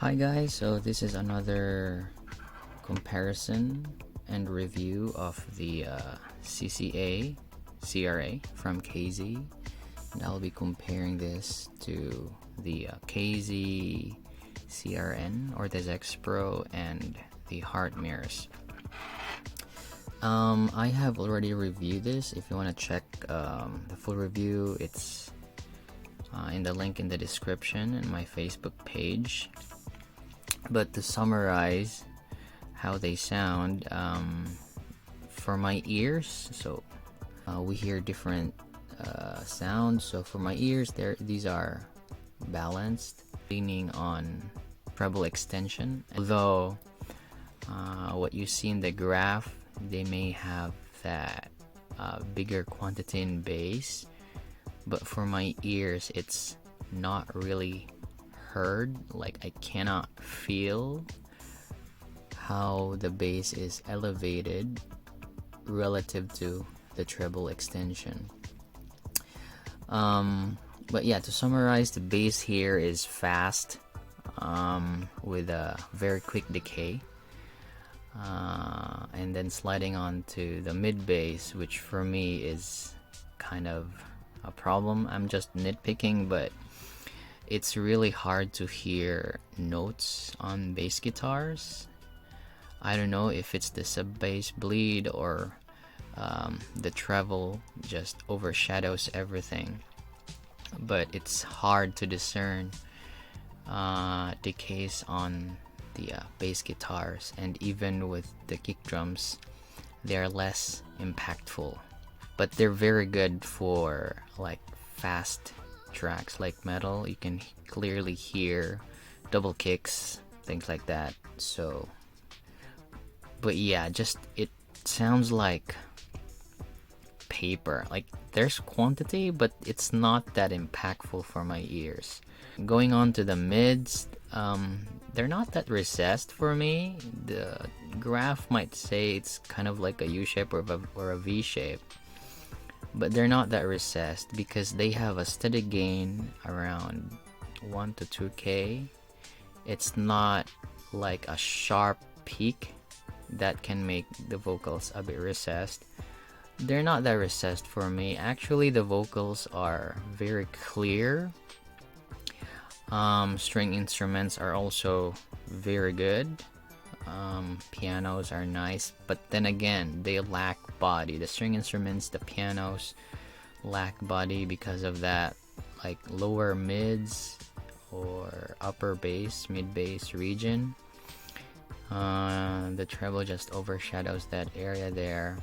Hi guys, so this is another comparison and review of the CCA CRA from KZ, and I'll be comparing this to the KZ CRN or the ZEXPRO and the Heart Mirrors. I have already reviewed this. If you want to check the full review, it's in the link in the description in my Facebook page. But to summarize how they sound, for my ears, so we hear different sounds. So for my ears, these are balanced, leaning on treble extension. Although what you see in the graph, they may have that bigger quantity in bass, but for my ears, it's not really heard. Like, I cannot feel how the bass is elevated relative to the treble extension. But yeah, to summarize, the bass here is fast with a very quick decay, and then sliding on to the mid bass, which for me is kind of a problem. I'm just nitpicking, but it's really hard to hear notes on bass guitars. I don't know if it's the sub bass bleed or the treble just overshadows everything, but it's hard to discern decays on the bass guitars, and even with the kick drums, they're less impactful, but they're very good for like fast tracks like metal. You can clearly hear double kicks, things like that. So, but yeah, just it sounds like paper. Like, there's quantity, but it's not that impactful for my ears. Going on to the mids, they're not that recessed for me. The graph might say it's kind of like a U shape or a V shape, but they're not that recessed because they have a steady gain around 1 to 2K. It's not like a sharp peak that can make the vocals a bit recessed. They're not that recessed for me. Actually, the vocals are very clear. String instruments are also very good. Pianos are nice, but then again, they lack body. The string instruments, the pianos lack body because of that, like lower mids or upper bass, mid bass region. The treble just overshadows that area there.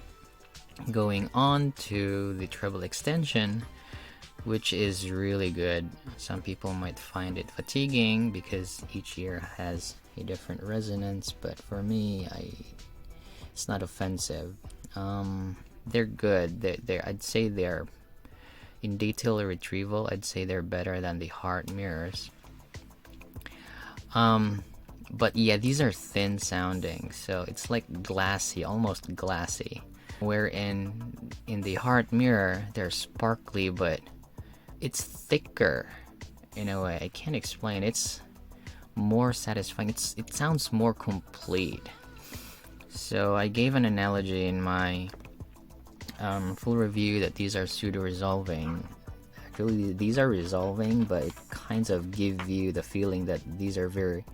Going on to the treble extension, which is really good. Some people might find it fatiguing because each ear has a different resonance, but for me, it's not offensive. They're good. I'd say they're in detail retrieval. I'd say they're better than the Heart Mirrors. But yeah, these are thin sounding, so it's like glassy, almost glassy. Wherein in the Heart Mirror, they're sparkly, but it's thicker in a way. I can't explain. It's more satisfying. It sounds more complete. So I gave an analogy in my full review that these are pseudo-resolving. Actually, these are resolving, but it kind of give you the feeling that these are very,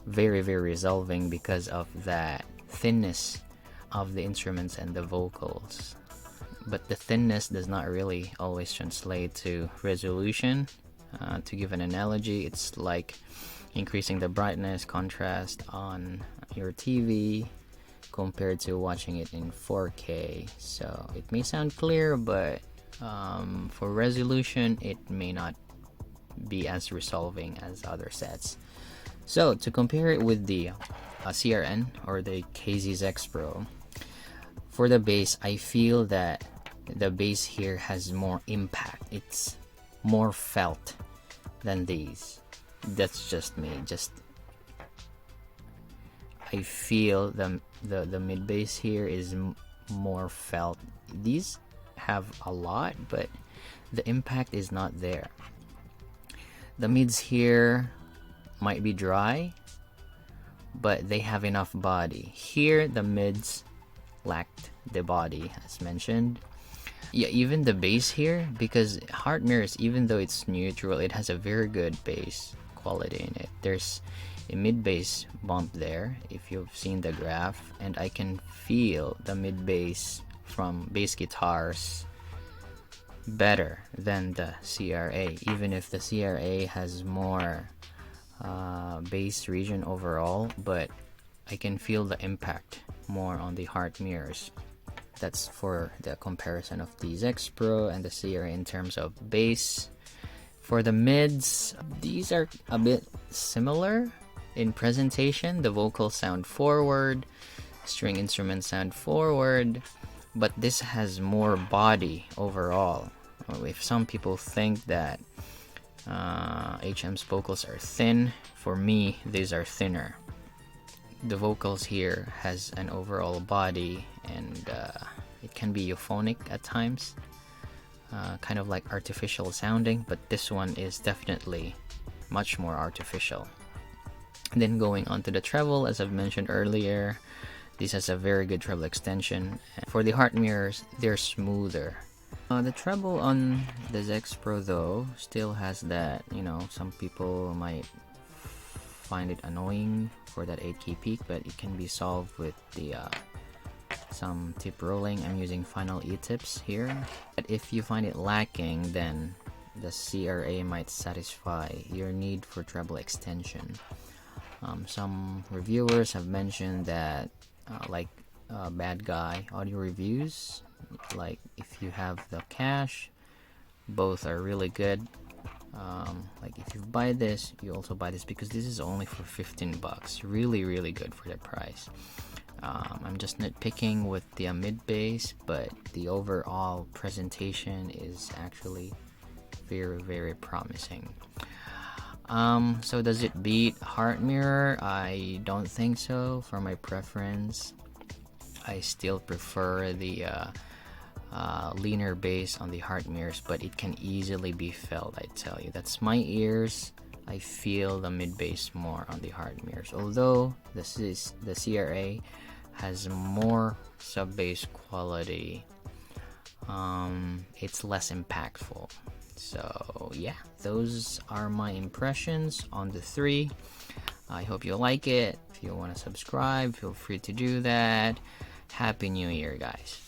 very, very resolving because of that thinness of the instruments and the vocals. But the thinness does not really always translate to resolution. To give an analogy, it's like increasing the brightness, contrast on your TV compared to watching it in 4K. So it may sound clear, but for resolution, it may not be as resolving as other sets. So to compare it with the CRN or the KZ ZEXPRO, for the bass, I feel that the bass here has more impact. It's more felt than these. That's just me. I feel the mid bass here is more felt. These have a lot, but the impact is not there. The mids here might be dry, but they have enough body. Here, the mids lacked the body, as mentioned. Yeah, even the bass here, because Heart Mirrors, even though it's neutral, it has a very good bass quality in it. There's a mid bass bump there, if you've seen the graph, and I can feel the mid bass from bass guitars better than the CRA, even if the CRA has more bass region overall, but I can feel the impact more on the Heart Mirrors. That's for the comparison of the ZEXPRO and the CRA in terms of bass. For the mids, these are a bit similar in presentation. The vocals sound forward, string instruments sound forward, but this has more body overall. If some people think that HM's vocals are thin, for me, these are thinner. The vocals here has an overall body, and it can be euphonic at times, kind of like artificial sounding, but this one is definitely much more artificial. And then going on to the treble, as I've mentioned earlier, this has a very good treble extension. For the Heart Mirrors, they're smoother. The treble on the ZEXPRO though still has that, some people might find it annoying for that 8K peak, but it can be solved with the some tip rolling. I'm using final E tips here. But if you find it lacking, then the CRA might satisfy your need for treble extension. Some reviewers have mentioned that like Bad Guy audio reviews, like if you have the cash, both are really good. Like if you buy this, you also buy this, because this is only for 15 bucks. Really good for the price. I'm just nitpicking with the mid bass, but the overall presentation is actually very promising. So does it beat Heart Mirror? I don't think so. For my preference, I still prefer the leaner bass on the Heart Mirrors, but it can easily be felt, I tell you. That's my ears. I feel the mid bass more on the Heart Mirrors, although the CRA has more sub bass quality. It's less impactful. So yeah, those are my impressions on the three. I hope you like it. If you want to subscribe, feel free to do that. Happy New Year, guys.